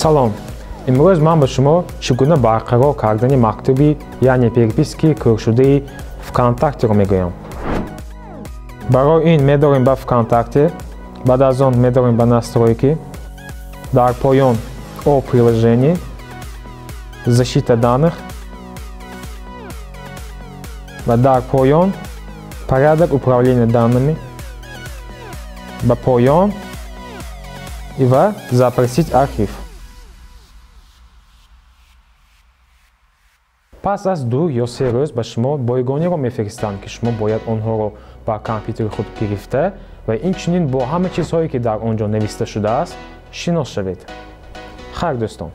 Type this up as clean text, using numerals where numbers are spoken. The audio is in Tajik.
салом. имрӯз ман ба шумо чӣ гуна барқарор кардани мактуби яъне переписки кӯршудаи вконтактеро мегӯям. барои ин медорем ба вконтакте, баъд аз он медорем ба настройки, дар поён о приложение, защита данных ва дар поён порядок управления данными, ба поён ва запросить архив. пас аз 2 ё 3 рӯз ба шумо бойгонеро мефиристанд, ки шумо бояд онҳоро ба компютери худ гирифта ва инчунин бо ҳама чизҳое ки дар он ҷо нависта шудааст шинос шавед. хайр дӯстон.